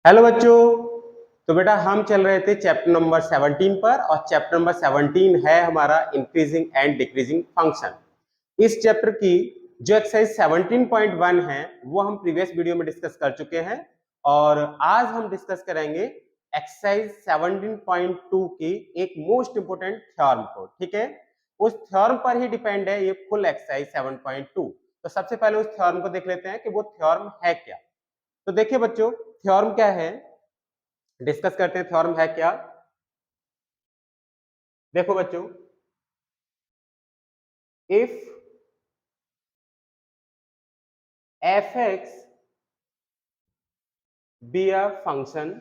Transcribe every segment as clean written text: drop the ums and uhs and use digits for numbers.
Hello बच्चों। तो बेटा हम चल रहे थे चैप्टर नंबर 17 पर और चैप्टर नंबर 17 है हमारा इंक्रीजिंग एंड डिक्रीजिंग फंक्शन। इस चैप्टर की जो एक्सरसाइज 17.1 है वो हम प्रीवियस वीडियो में डिस्कस कर चुके हैं और आज हम डिस्कस करेंगे एक्सरसाइज 17.2 की एक मोस्ट इंपोर्टेंट थ्योरम को। ठीक है, उस थ्योरम पर ही डिपेंड है ये फुल एक्सरसाइज 7.2। तो सबसे पहले उस थ्योरम को देख लेते हैं कि वो थ्योरम है क्या। तो देखिए बच्चों, थ्योरम क्या है, डिस्कस करते हैं थ्योरम है क्या। देखो बच्चों, if f(x) be a function,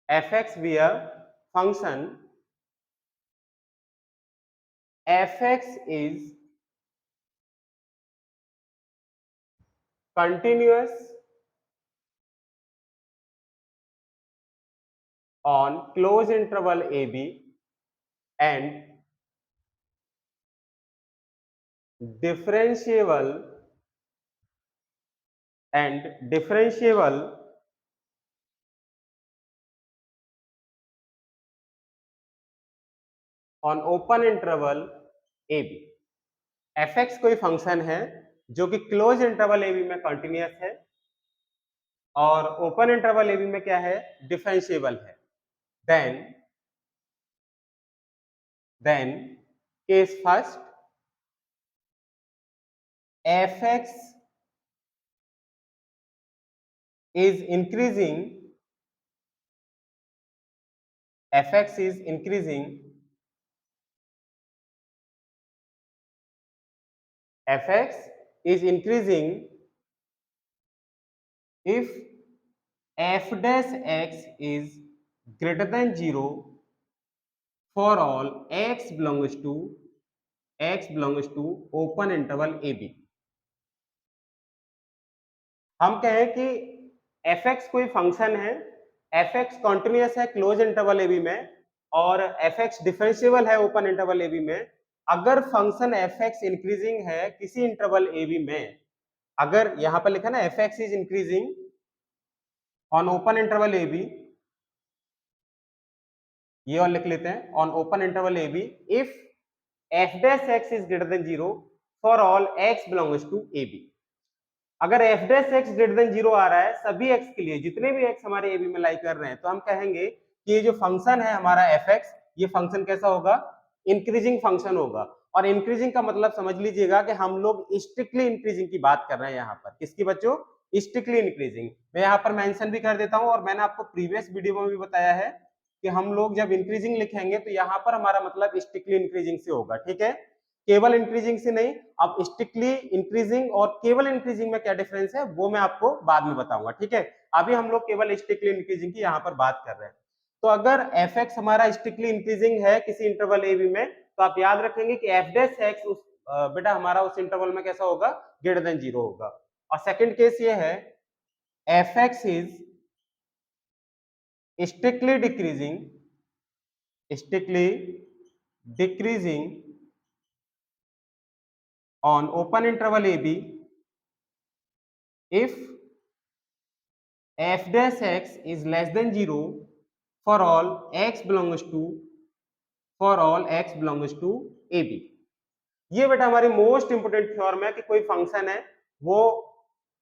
f(x) be a function, f(x) is continuous on closed interval ab and differentiable on open interval ab। f(x) कोई फंक्शन है जो कि क्लोज इंटरवल ab में कंटिन्यूअस है और ओपन इंटरवल ab में क्या है, डिफरेंशिएबल है। Then case first, f(x) is increasing, f(x) is increasing, f(x) is increasing if f dash x is greater than 0 for all x belongs to open interval ab। हम कहें कि f(x) कोई function है, f(x) continuous है close interval ab में और f(x) differentiable है open interval ab में। अगर फंक्शन f(x) इंक्रीजिंग है किसी इंटरवल ab में, अगर यहां पर लिखा ना f(x) is increasing on open interval ab, ये और लिख लेते हैं on open interval ab if f dash x is greater than 0 for all x belongs to ab। अगर f dash x greater than 0 आ रहा है सभी x के लिए, जितने भी x हमारे ab में लाई कर रहे हैं, तो हम कहेंगे कि ये जो फंक्शन है हमारा f(x), ये फंक्शन कैसा होगा, इंक्रीजिंग फंक्शन होगा। और इंक्रीजिंग का मतलब समझ लीजिएगा कि हम लोग स्ट्रिक्टली इंक्रीजिंग की बात कर रहे हैं यहाँ पर। किसकी बच्चों, स्ट्रिक्टली इंक्रीजिंग। मैं यहाँ पर मेंशन भी कर देता हूँ और मैंने आपको प्रीवियस वीडियो में भी बताया है कि हम लोग जब इंक्रीजिंग लिखेंगे तो यहाँ पर हमारा मतलब स्ट्रिक्टली इंक्रीजिंग से होगा। ठीक है, केवल इंक्रीजिंग से नहीं। अब स्ट्रिक्टली इंक्रीजिंग और केवल इंक्रीजिंग में क्या डिफरेंस है वो मैं आपको बाद में बताऊंगा। ठीक है, अभी हम लोग केवल स्ट्रिक्टली इंक्रीजिंग की यहाँ पर बात कर रहे हैं। तो अगर f(x) हमारा स्ट्रिक्टली इंक्रीजिंग है किसी इंटरवल ab में, तो आप याद रखेंगे कि f dash x उस बेटा हमारा उस इंटरवल में कैसा होगा, ग्रेटर देन 0 होगा। और सेकंड केस ये है, f(x) is strictly decreasing on open interval ab if f dash x is less than 0 for all x belongs to ab। ये बेटा हमारी मोस्ट इंपोर्टेंट थ्योरम है कि कोई फंक्शन है वो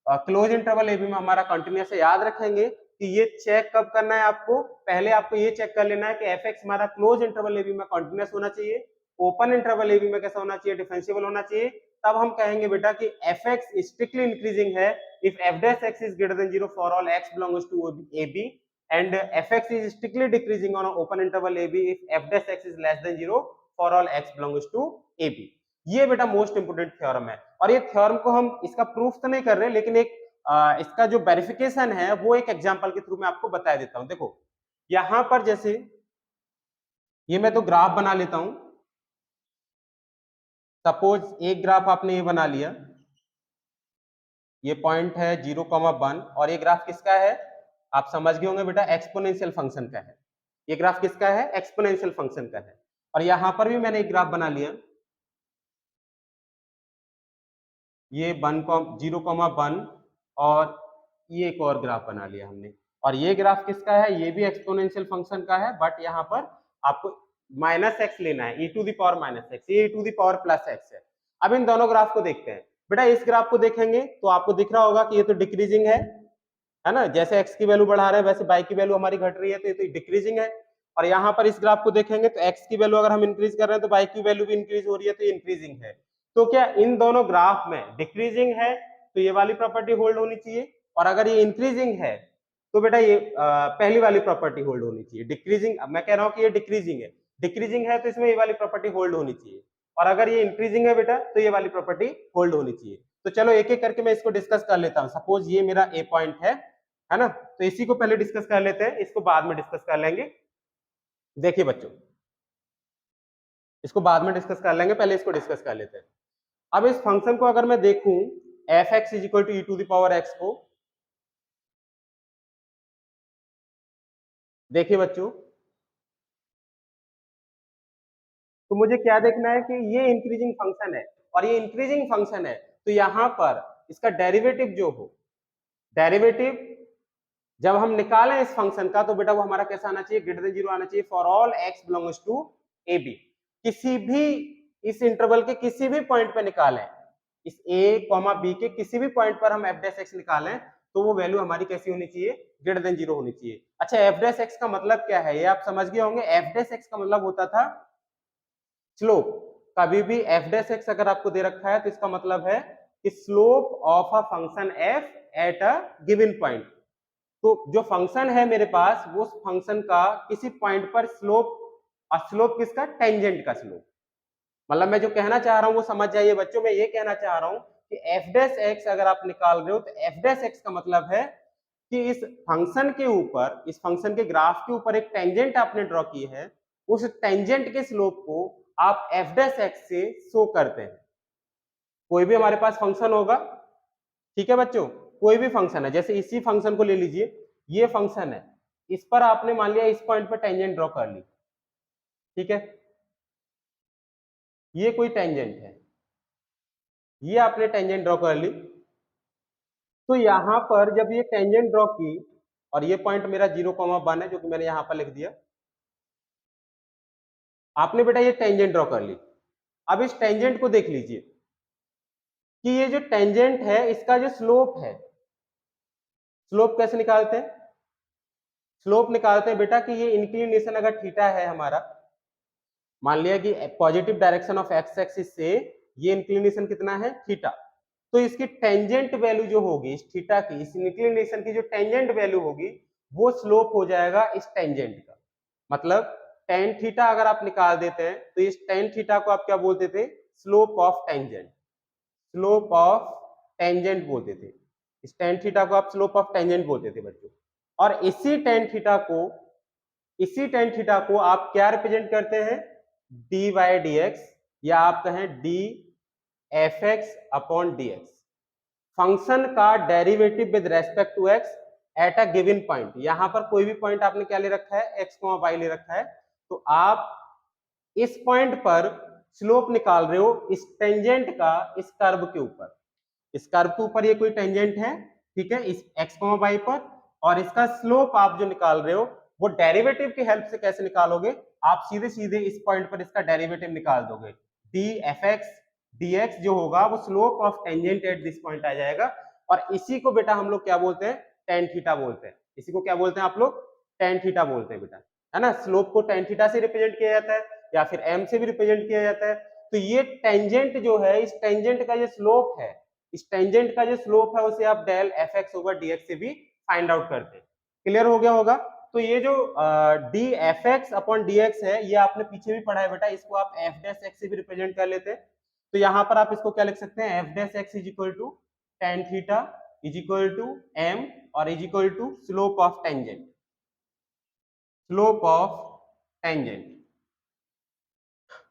क्लोज इंटरवल ab में हमारा कंटिन्यूअस है। याद रखेंगे कि ये चेक कब करना है आपको, पहले आपको ये चेक कर लेना है कि f(x) हमारा क्लोज इंटरवल ab में कंटिन्यूअस होना चाहिए, ओपन इंटरवल ab में कैसा होना चाहिए, डिफरेंशिएबल होना चाहिए। तब हम कहेंगे बेटा कि f(x) स्ट्रिक्टली इंक्रीजिंग है if f dash x is greater than 0 for all x belongs to ab and f(x) is strictly decreasing on open interval ab if f dash x is less than 0 for all x belongs to ab। ये बेटा most important theorem है और ये theorem को हम इसका proof तो नहीं कर रहे, लेकिन एक इसका जो वेरिफिकेशन है वो एक एग्जांपल के थ्रू मैं आपको बता देता हूं। देखो यहां पर जैसे ये मैं तो ग्राफ बना लेता हूं। सपोज एक ग्राफ आपने ये बना लिया, ये पॉइंट है 0,1 और ये ग्राफ किसका है, आप समझ गए होंगे बेटा, एक्सपोनेंशियल फंक्शन का है। ये ग्राफ किसका है, एक्सपोनेंशियल फंक्शन का है। और यहां पर भी मैंने एक ग्राफ बना लिया, ये 0,1 और ये एक और ग्राफ बना लिया हमने। और ये ग्राफ किसका है? ये भी एक्सपोनेंशियल फंक्शन का है, बट यहाँ पर आपको माइनस एक्स लेना है, e to the power minus x, ये e to the power plus x है। अब इन दोनों ग्राफ को देखते हैं। बेटा इस ग्राफ को देखेंगे तो आपको दिख रहा होगा कि ये तो डिक्रीजिंग है ना, जैसे x की वैल्यू बढ़ा रहे हैं वैसे y की वैल्यू हमारी घट रही है, तो ये तो डिक्रीजिंग है। और यहाँ पर इस ग्राफ को देखेंगे तो x की वैल्यू अगर हम इंक्रीज कर रहे हैं तो y की वैल्यू भी इंक्रीज हो रही है, तो इंक्रीजिंग है। तो क्या इन दोनों ग्राफ में डिक्रीजिंग है तो ये वाली प्रॉपर्टी होल्ड होनी चाहिए, और अगर ये इंक्रीजिंग है तो बेटा ये पहली वाली प्रॉपर्टी होल्ड होनी चाहिए। डिक्रीजिंग, अब मैं कह रहा हूँ कि ये डिक्रीजिंग है तो इसमें ये वाली प्रॉपर्टी होल्ड होनी चाहिए, और अगर ये इंक्रीजिंग है बेटा तो ये वाली प्रॉपर्टी होल्ड होनी चाहिए। तो चलो एक एक करके मैं इसको डिस्कस कर लेता हूँ। सपोज ये मेरा ए पॉइंट है ना, तो इसी को पहले डिस्कस कर लेते हैं, इसको बाद में डिस्कस कर लेंगे। देखिए बच्चों, इसको बाद में डिस्कस कर लेंगे, पहले इसको डिस्कस कर लेते हैं। अब इस फंक्शन को अगर मैं देखूं f x is equal to e to the power x को, देखिए बच्चों, तो मुझे क्या देखना है कि ये इंक्रीजिंग फंक्शन है, और ये इंक्रीजिंग फंक्शन है तो यहां पर इसका डेरिवेटिव जो हो, डेरिवेटिव जब हम निकालें इस फंक्शन का तो बेटा वो हमारा कैसा आना चाहिए? ग्रेटर देन जीरो आना चाहिए for all x belongs to a b. किसी भी इस इंटरवल के किसी भी पॉइंट पे निकालें, इस ए कॉमा बी के किसी भी पॉइंट पर हम एफ डैश एक्स निकालें तो वो वैल्यू हमारी कैसी होनी चाहिए? ग्रेटर देन जीरो होनी चाहिए। अच्छा, एफ डैश एक्स का मतलब क्या है ये आप समझ गए होंगे। एफ डैश एक्स का मतलब होता था स्लोप। कभी भी एफ डैश एक्स अगर आपको दे रखा है तो इसका मतलब है कि slope of a function F eight a given point. तो जो फंक्शन है मेरे पास वो फंक्शन का किसी पॉइंट पर स्लोप, और स्लोप किसका? टेंजेंट का स्लोप। मतलब मैं जो कहना चाह रहा हूं वो समझ जाइए बच्चों। मैं ये कहना चाह रहा हूं कि एफ डैश एक्स अगर आप निकाल रहे हो तो एफ डैश एक्स का मतलब है कि इस फंक्शन के ऊपर, इस फंक्शन के ग्राफ के ऊपर एक टेंजेंट आपने ड्रॉ की है, उस टेंजेंट के स्लोप को आप एफ डैश एक्स से शो करते हैं। कोई भी हमारे पास फंक्शन होगा, ठीक है बच्चों, कोई भी फंक्शन है, जैसे इसी फंक्शन को ले लीजिए, ये फंक्शन है, इस पर आपने मान लिया इस पॉइंट पर टेंजेंट ड्रॉ कर ली, ठीक है, ये कोई टेंजेंट है, ये आपने टेंजेंट ड्रॉ कर ली। तो यहां पर जब ये टेंजेंट ड्रॉ की, और ये पॉइंट मेरा 0,1 है जो कि मैंने यहां पर लिख दिया, आपने बेटा ये टेंजेंट ड्रॉ कर ली। अब इस टेंजेंट को देख लीजिए कि ये जो टेंजेंट है इसका जो स्लोप है, स्लोप कैसे निकालते हैं? स्लोप निकालते हैं बेटा कि ये इंक्लिनेशन अगर थीटा है हमारा, मान लिया कि positive direction of x axis से ये इंक्लिनेशन कितना है? थीटा। तो इसकी टेंजेंट वैल्यू जो होगी इस थीटा की, इस इंक्लिनेशन की जो टेंजेंट वैल्यू होगी वो स्लोप हो जाएगा इस टेंजेंट का। मतलब टेन थीटा अगर आप निकाल देते हैं तो इस टेन थीटा को आप क्या बोलते थे? Slope of tangent, slope of tangent बोलते थे। इस टेन थीटा को आप स्लोप ऑफ टेंजेंट बोलते थे बच्चों। और इसी टेन थीटा को आप क्या रिप्रेजेंट करते हैं? डी वाई डी एक्स, या आप कहें d f x upon d x. Function का derivative with respect to x at a given point. यहां पर कोई भी पॉइंट आपने क्या ले रखा है? एक्स वाई ले रखा है। तो आप इस पॉइंट पर स्लोप निकाल रहे हो इस टेंजेंट का इस कर्व के ऊपर। इस कर्व के ऊपर ये कोई टेंजेंट है, ठीक है, इस एक्स वाई पर, और इसका स्लोप आप जो निकाल रहे हो वो डेरिवेटिव की हेल्प से कैसे निकालोगे? आप सीधे सीधे इस पॉइंट पर इसका डेरिवेटिव निकाल दोगे। D f x d x जो होगा वो slope of tangent at this point आ जाएगा। और इसी को बेटा हम लोग क्या बोलते हैं? टेन थीटा बोलते हैं। इसी को क्या बोलते हैं आप लोग? टेन थीटा बोलते हैं बेटा, है ना। स्लोप को टेन थीटा से रिप्रेजेंट किया जाता है या फिर एम से भी रिप्रेजेंट किया जाता है। तो ये टेंजेंट जो है, इस टेंजेंट का जो स्लोप है, इस टेंजेंट का जो स्लोप है उसे आप del f x over d x से भी फाइंड आउट करते हैं। क्लियर हो गया होगा? तो ये जो D f x upon d x है ये आपने पीछे भी पढ़ा है बेटा, इसको आप एफ डैश एक्स से भी रिप्रेजेंट कर लेते हैं। तो यहां पर आप इसको क्या लिख सकते हैं? F dash x is equal to tan theta is equal to m और is equal to slope of tangent, slope of tangent.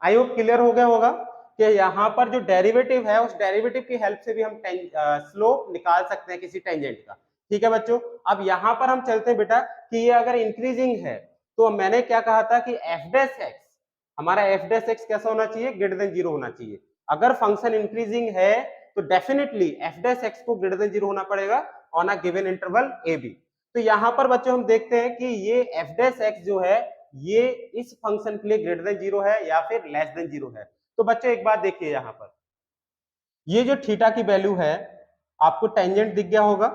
I hope clear हो गया होगा कि यहाँ पर जो डेरिवेटिव है उस डेरिवेटिव की हेल्प से भी हम स्लोप निकाल सकते हैं किसी टेंजेंट का। ठीक है बच्चों, अब यहाँ पर हम चलते हैं बेटा कि ये अगर इंक्रीजिंग है तो मैंने क्या कहा था कि एफ डैश एक्स, हमारा एफ डैश एक्स कैसा होना चाहिए? ग्रेटर देन जीरो होना चाहिए। अगर फंक्शन इंक्रीजिंग है तो डेफिनेटली एफ डैश एक्स को ग्रेटर देन 0 होना पड़ेगा on a given interval a b. तो यहाँ पर बच्चों हम देखते हैं कि ये एफ डैश एक्स जो है ये इस फंक्शन के लिए ग्रेटर देन 0 है या फिर लेस देन 0 है। तो बच्चों एक बात देखिए, यहाँ पर ये जो थीटा की वैल्यू है आपको टेंजेंट दिख गया होगा,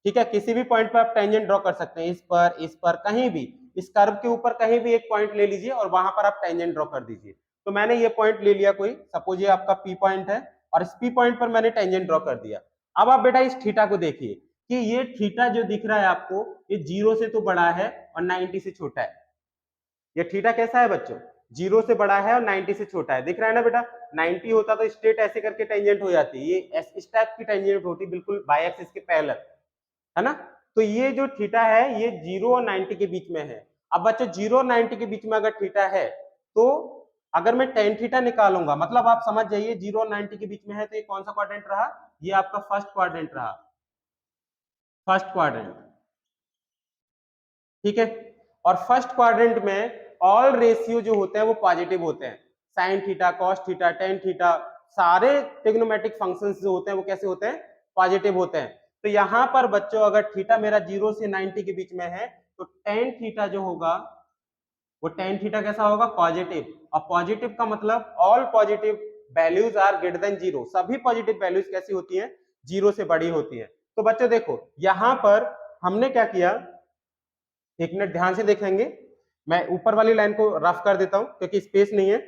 ठीक है। किसी भी पॉइंट पर आप टेंजेंट ड्रॉ कर सकते हैं, इस पर कहीं भी, इस कर्व के ऊपर कहीं भी एक पॉइंट ले लीजिए और वहां पर आप टेंजेंट ड्रॉ कर दीजिए। तो मैंने ये पॉइंट ले लिया कोई, सपोज ये आपका पी पॉइंट है और इस पी पॉइंट पर मैंने टेंजेंट ड्रॉ कर दिया। अब आप बेटा इस थीटा को देखिए कि ये थीटा जो दिख रहा है आपको, ये 0 से तो बड़ा है और 90 से छोटा है। ये थीटा कैसा है बच्चों, 0 से बड़ा है और 90 से छोटा है, दिख रहा है ना बेटा। 90 होता तो स्ट्रेट ऐसे करके टेंजेंट हो जाती, ये इस टाइप की टेंजेंट होती, बिल्कुल बाई एक्सिस के पैरेलल, है ना। तो ये जो थीटा है ये 0 और 90 के बीच में है। अब बच्चों 0 और 90 के बीच में अगर थीटा है तो अगर मैं टेन थीटा निकालूंगा, मतलब आप समझ जाइए 0 और 90 के बीच में है, तो ये कौन सा क्वाड्रेंट रहा, ये आपका फर्स्ट क्वाड्रेंट रहा, फर्स्ट क्वाड्रेंट, ठीक है। और फर्स्ट क्वाड्रेंट में ऑल रेशियो जो होते हैं वो पॉजिटिव होते हैं, sine theta, cos theta, tan theta, सारे ट्रिग्नोमेट्रिक फंक्शंस जो होते हैं वो कैसे होते हैं, पॉजिटिव होते हैं। तो यहां पर बच्चों अगर थीटा मेरा 0 से 90 के बीच में है तो टेन थीटा जो होगा वो टेन थीटा कैसा होगा, पॉजिटिव। और पॉजिटिव का मतलब all positive values are greater than 0, सभी पॉजिटिव वैल्यूज कैसी होती हैं, 0 से बड़ी होती है। तो बच्चों देखो यहां पर हमने क्या किया, एक मिनट ध्यान से देखेंगे, मैं ऊपर वाली लाइन को रफ कर देता हूं क्योंकि स्पेस नहीं है।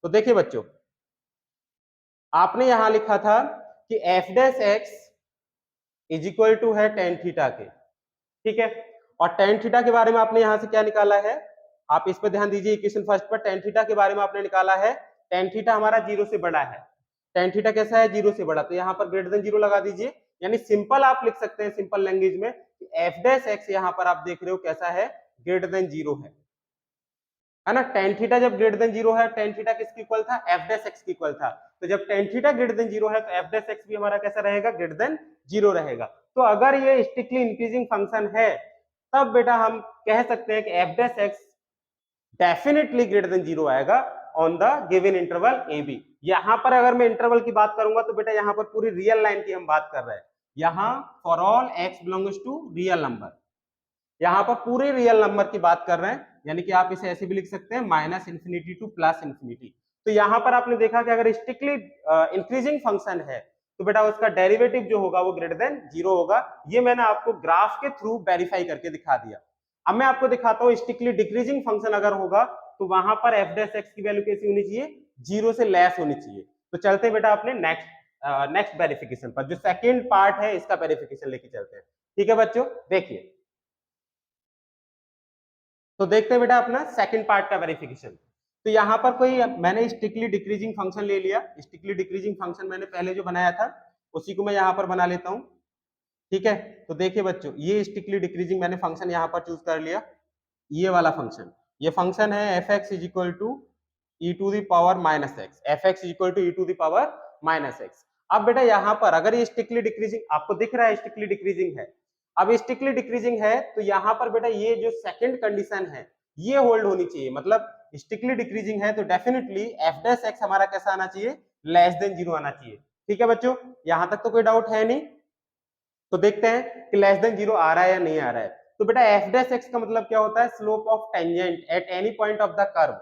तो देखिए बच्चों, आपने यहां लिखा था कि f dash x is equal to है टेन थीटा के, ठीक है। और टेन थीटा के बारे में आपने यहां से क्या निकाला है, आप इस पर ध्यान दीजिए, इक्वेशन फर्स्ट पर टेन थीटा के बारे में आपने निकाला है, टेन थीटा हमारा 0 से बड़ा है, टेन थीटा कैसा है, 0 से बड़ा, तो यहाँ पर ग्रेटर देन 0 लगा दीजिए। यानी सिंपल आप लिख सकते हैं सिंपल लैंग्वेज में एफ डैश एक्स यहाँ पर आप देख रहे हो कैसा है, ग्रेटर देन 0 है ना। टेन थीटा जब ग्रेटर देन 0 है, टेन थीटा किसके इक्वल था, एफ डैश एक्स के इक्वल था। तो जब टेन थीटा ग्रेटर देन 0 है तो एफ डैश एक्स भी हमारा कैसा रहेगा, ग्रेटर देन 0 रहेगा। तो अगर ये स्ट्रिक्टली इंक्रीजिंग फंक्शन है तब बेटा हम कह सकते हैं कि f dash x definitely greater than 0 आएगा on the given interval a b. यहां पर अगर मैं इंटरवल की बात करूंगा तो बेटा यहां पर पूरी रियल लाइन की हम बात कर रहे हैं, यहां for all x belongs to real number, यहां पर पूरे रियल नंबर की बात कर रहे हैं, यानी कि आप इसे ऐसे भी लिख सकते हैं minus infinity two plus infinity. तो यहां पर आपने देखा कि अगर स्ट्रिक्टली इंक्रीजिंग फंक्शन है तो बेटा उसका डेरिवेटिव जो होगा वो ग्रेटर देन 0 होगा। ये मैंने आपको ग्राफ के थ्रू वेरीफाई करके दिखा दिया। अब मैं आपको दिखाता हूं स्ट्रिक्टली डिक्रीजिंग फंक्शन अगर होगा तो वहां पर एफ डैश एक्स की वैल्यू कैसी होनी चाहिए, 0 से लेस होनी चाहिए। तो चलते बेटा अपने नेक्स्ट वेरिफिकेशन पर, जो सेकेंड पार्ट है इसका वेरिफिकेशन लेके चलते हैं, ठीक है बच्चों। देखिए तो देखते हैं बेटा अपना सेकंड पार्ट का वेरिफिकेशन। तो यहाँ पर कोई मैंने स्ट्रिक्टली डिक्रीजिंग फंक्शन ले लिया, स्ट्रिक्टली डिक्रीजिंग फंक्शन मैंने पहले जो बनाया था उसी को मैं यहाँ पर बना लेता हूँ, ठीक है। तो देखिए बच्चों ये स्ट्रिक्टली डिक्रीजिंग मैंने फंक्शन यहाँ पर चूज कर लिया, ये वाला फंक्शन, ये फंक्शन है f x is equal to e to the power minus x, f x is equal to e to the power minus x. अब बेटा यहाँ पर अगर ये स्ट्रिक्टली डिक्रीजिंग आपको दिख रहा है, स्ट्रिक्टली डिक्रीजिंग है, अब स्ट्रिक्टली डिक्रीजिंग है तो यहाँ पर बेटा ये जो सेकंड कंडीशन है ये होल्ड होनी चाहिए, मतलब स्ट्रिक्टली डिक्रीजिंग है तो डेफिनेटली एफ डैश एक्स हमारा कैसा आना चाहिए, लेस देन 0 आना चाहिए, ठीक है बच्चों। यहां तक तो कोई डाउट है नहीं। तो देखते हैं कि लेस देन 0 आ रहा है या नहीं आ रहा है। तो बेटा एफ डैश एक्स का मतलब क्या होता है, slope of tangent at any point of the curve.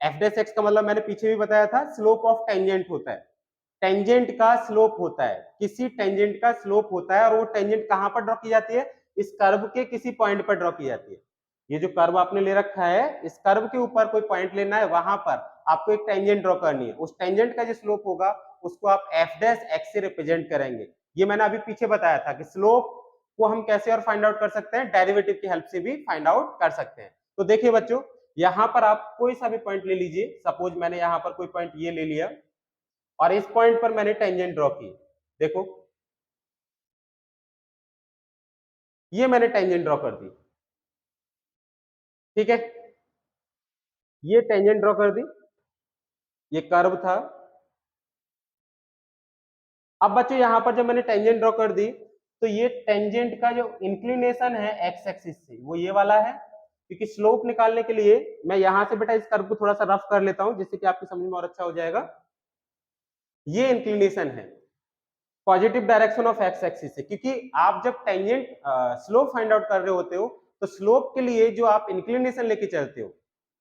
F dash x का मतलब मैंने पीछे भी बताया था, स्लोप ऑफ टेंजेंट होता है, टेंजेंट का स्लोप होता है, किसी टेंजेंट का स्लोप होता है और वो टेंजेंट कहां पर ड्रॉ की जाती है, इस कर्व के किसी पॉइंट पर ड्रॉ की जाती है। ये जो कर्व आपने ले रखा है इस कर्व के ऊपर कोई पॉइंट लेना है, वहां पर आपको एक टेंजेंट ड्रॉ करनी है, उस टेंजेंट का जो स्लोप होगा उसको आप एफ डैश एक्स से रिप्रेजेंट करेंगे। ये मैंने अभी पीछे बताया था कि स्लोप को हम कैसे और फाइंड आउट कर सकते हैं, डेरिवेटिव की हेल्प से भी फाइंड आउट कर सकते हैं। तो देखिए बच्चों यहां पर आप कोई सा भी पॉइंट ले लीजिए, सपोज मैंने यहां पर कोई पॉइंट ये ले लिया और इस पॉइंट पर मैंने टेंजेंट ड्रॉ की, देखो ये मैंने टेंजेंट ड्रॉ कर दी, ठीक है, ये टेंजेंट ड्रॉ कर दी, ये कर्व था। अब बच्चों यहां पर जब मैंने टेंजेंट ड्रॉ कर दी तो ये टेंजेंट का जो इंक्लिनेशन है एक्स एक्सिस से वो ये वाला है, क्योंकि स्लोप निकालने के लिए मैं यहां से बेटा इस कर्व को थोड़ा सा रफ कर लेता हूं जिससे कि आपकी समझ में और अच्छा हो जाएगा। ये इंक्लिनेशन है, positive direction of x axis से, क्योंकि आप जब टेंजेंट स्लोप फाइंड आउट कर रहे होते हो तो स्लोप के लिए जो आप इंक्लिनेशन लेके चलते हो,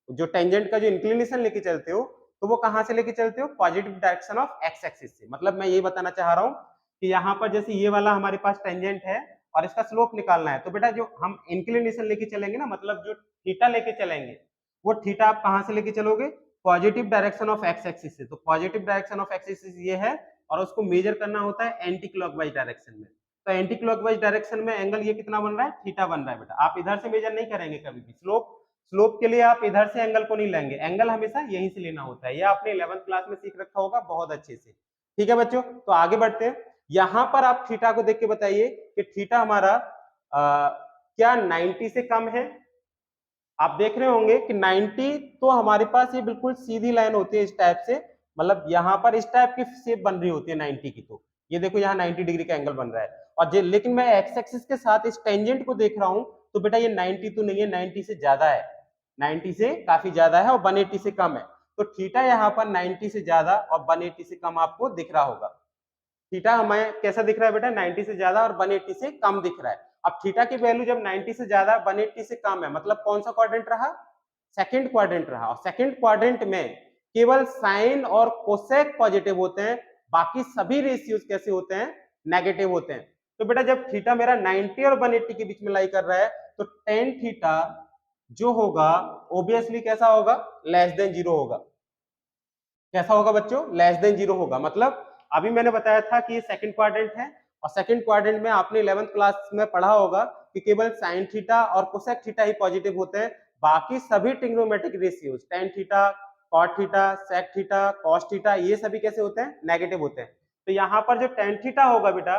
जो टेंजेंट का जो इंक्लिनेशन लेके चलते हो, तो वो कहां से लेके चलते हो? Positive direction of x axis से। मतलब मैं ये बताना चाह रहा हूं कि यहाँ पर जैसे ये वाला हमारे पास टेंजेंट है और इसका स्लोप निकालना है, तो बेटा जो हम इंक्लिनेशन लेके चलेंगे ना, मतलब जो थीटा लेके चलेंगे, वो थीटा आप कहां से लेके चलोगे? Positive direction of x axis से। तो positive direction of x axis ये है और उसको मेजर करना होता है एंटी क्लॉकवाइज डायरेक्शन में। तो एंटी क्लॉकवाइज डायरेक्शन में एंगल ये कितना बन रहा है? थीटा बन रहा है बेटा। आप इधर से मेजर नहीं करेंगे कभी भी। स्लोप के लिए आप इधर से एंगल को नहीं लेंगे, एंगल हमेशा यहीं से लेना होता है। ये आपने 11th क्लास में सीख रखा होगा बहुत अच्छे से। ठीक है बच्चों, तो आगे बढ़ते हैं। यहां पर आप थीटा को देख के बताइए कि थीटा हमारा क्या 90 से कम है? आप देख रहे होंगे कि 90, तो हमारे पास ये बिल्कुल सीधी लाइन होती है इस टाइप से, मतलब यहाँ पर इस टाइप की शेप बन रही होती है 90 की। तो ये देखो यहाँ 90 डिग्री का एंगल बन रहा है और लेकिन मैं एक्स एक्सिस के साथ इस टेंजेंट को देख रहा हूं, तो बेटा ये 90 तो नहीं है, 90 से ज्यादा है, 90 से काफी ज्यादा है और 180 से कम है। तो थीटा यहाँ पर 90 से ज्यादा और 180 से कम आपको दिख रहा होगा। थीटा हमें कैसा दिख रहा है बेटा? 90 से ज्यादा और 180 से कम दिख रहा है। अब थीटा की वैल्यू जब 90 से ज्यादा 180 से कम है, मतलब कौन सा क्वाड्रेंट रहा? सेकंड क्वाड्रेंट रहा। और सेकंड क्वाड्रेंट में केवल साइन और कोसेक पॉजिटिव होते हैं, बाकी सभी रेशियोज कैसे होते हैं? नेगेटिव होते हैं। तो बेटा जब थीटा मेरा 90 और 180 के बीच में लाई कर रहा है, तो टेन थीटा जो होगा ऑब्वियसली कैसा होगा? लेस देन जीरो होगा। कैसा होगा बच्चों? लेस देन जीरो होगा। मतलब अभी मैंने बताया था कि ये सेकंड क्वाड्रेंट है और सेकंड क्वाड्रेंट में आपने 11th क्लास में पढ़ा होगा कि केवल साइन थीटा और कोसेक थीटा ही पॉजिटिव होते हैं, बाकी सभी trigonometric ratios tan theta, cot theta, sec theta, cos theta, ये सभी कैसे होते हैं? नेगेटिव होते हैं। तो यहाँ पर जो टेन थीटा होगा बेटा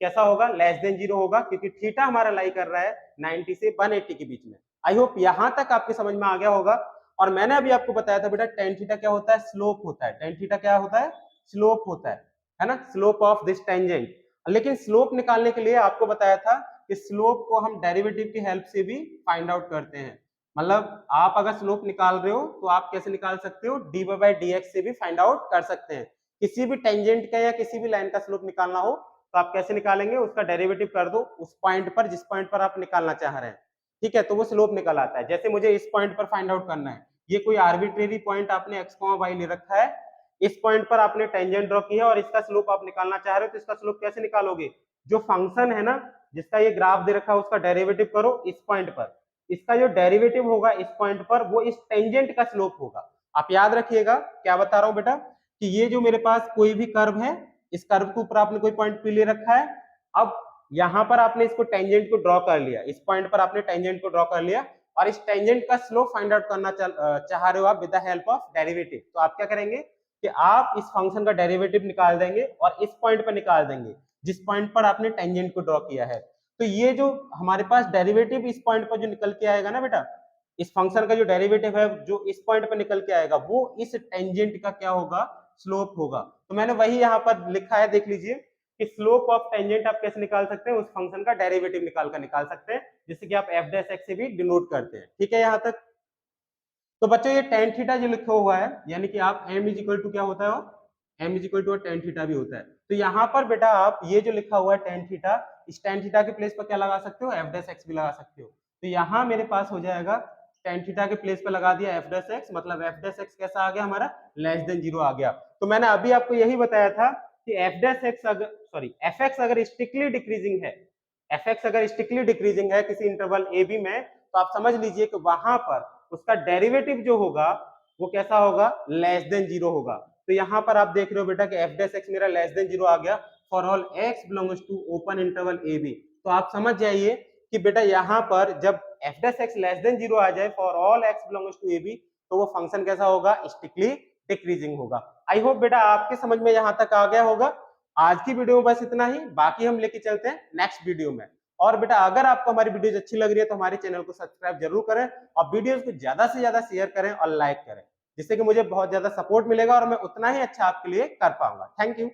कैसा होगा? लेस देन जीरो होगा, क्योंकि थीटा हमारा लाई कर रहा है 90 से 180 के बीच में। आई होप यहां तक आपके समझ में आ गया होगा। और मैंने अभी आपको बताया था बेटा टेन थीटा क्या होता है? स्लोप होता है। टेन थीटा क्या होता है? स्लोप होता है ना? Slope of this tangent. लेकिन स्लोप निकालने के लिए आपको बताया था कि स्लोप को हम डेरिवेटिव की हेल्प से भी फाइंड आउट करते हैं। मतलब आप अगर स्लोप निकाल रहे हो तो आप कैसे निकाल सकते हो? dy by dx से भी फाइंड आउट कर सकते हैं। किसी भी टेंजेंट का या किसी भी लाइन का स्लोप निकालना हो तो आप कैसे निकालेंगे? उसका डेरिवेटिव कर दो उस पॉइंट पर जिस पॉइंट पर आप निकालना चाह रहे हैं। ठीक है, तो वो स्लोप निकल आता है। जैसे मुझे इस पॉइंट पर फाइंड आउट करना है, ये कोई आर्बिट्रेरी पॉइंट आपने एक्स वाई ले रखा है, इस पॉइंट पर आपने टेंजेंट ड्रॉ किया और इसका स्लोप आप निकालना चाह रहे हो, तो इसका स्लोप कैसे निकालोगे? जो फंक्शन है ना जिसका ये ग्राफ दे रखा है उसका डेरिवेटिव करो इस पॉइंट पर, इसका जो डेरिवेटिव होगा इस पॉइंट पर वो इस टेंजेंट का स्लोप होगा। आप याद रखिएगा क्या बता रहा हूं बेटा कि ये जो मेरे पास कोई भी कर्व है, इस कर्व के ऊपर आपने कोई पॉइंट पी ले रखा है, अब यहां पर आपने इसको टेंजेंट को ड्रॉ कर लिया, इस पॉइंट पर आपने टेंजेंट को ड्रॉ कर लिया और इस टेंजेंट का स्लोप फाइंड आउट करना चाह रहे हो आप with the help of derivative. तो आप क्या करेंगे कि आप इस फंक्शन का डेरिवेटिव निकाल देंगे और इस पॉइंट पर निकाल देंगे जिस पॉइंट पर आपने टेंजेंट को ड्रॉ किया है। तो ये जो हमारे पास डेरिवेटिव इस पॉइंट पर जो निकल के आएगा ना बेटा, इस फंक्शन का जो डेरिवेटिव है जो इस पॉइंट पर निकल के आएगा वो इस टेंजेंट का क्या होगा? स्लोप होगा। तो मैंने वही यहाँ पर लिखा है, देख लीजिए कि स्लोप ऑफ टेंजेंट आप कैसे निकाल सकते हैं? उस फंक्शन का डेरिवेटिव निकाल सकते हैं, जिससे कि आप एफ डैश एक्स से भी डिनोट करते हैं। ठीक है यहाँ तक? तो बच्चों ये टेन थीटा जो लिखा हुआ है, यानी कि आप m इज इक्वल टू क्या होता है? m is equal to tan theta भी होता है। तो यहाँ पर बेटा आप ये जो लिखा हुआ है टेन थीटा, इस टेन थीटा के प्लेस पर क्या लगा सकते हो? एफ डैश एक्स भी लगा सकते हो। तो यहाँ मेरे पास हो जाएगा टेन थीटा के प्लेस पर लगा दिया एफ डैश एक्स, मतलब एफ डैश एक्स कैसा आ गया हमारा? लेस देन जीरो आ गया। तो मैंने अभी आपको यही बताया था कि एफ डैश एक्स अगर एफ एक्स अगर स्ट्रिक्टली डिक्रीजिंग है, एफ एक्स अगर स्ट्रिक्टली डिक्रीजिंग है किसी इंटरवल ए बी में, तो आप समझ लीजिए कि वहां पर उसका डेरिवेटिव जो होगा वो कैसा होगा? लेस देन जीरो होगा। तो यहाँ पर आप देख रहे हो बेटा कि एफ डैश एक्स मेरा लेस देन जीरो आ गया for all x belongs to open interval a b. तो आप समझ जाइए कि बेटा यहाँ पर जब f dash x less than zero आ जाए for all x belongs to a b, तो वो फंक्शन कैसा होगा? स्ट्रिक्टली डिक्रीजिंग होगा। आई होप बेटा आपके समझ में यहाँ तक आ गया होगा। आज की वीडियो में बस इतना ही, बाकी हम लेके चलते हैं नेक्स्ट वीडियो में। और बेटा अगर आपको हमारी वीडियोस अच्छी लग रही है तो हमारे चैनल को सब्सक्राइब जरूर करें और वीडियोस को ज्यादा से ज्यादा शेयर करें और लाइक करें, जिससे कि मुझे बहुत ज्यादा सपोर्ट मिलेगा और मैं उतना ही अच्छा आपके लिए कर पाऊंगा। Thank you.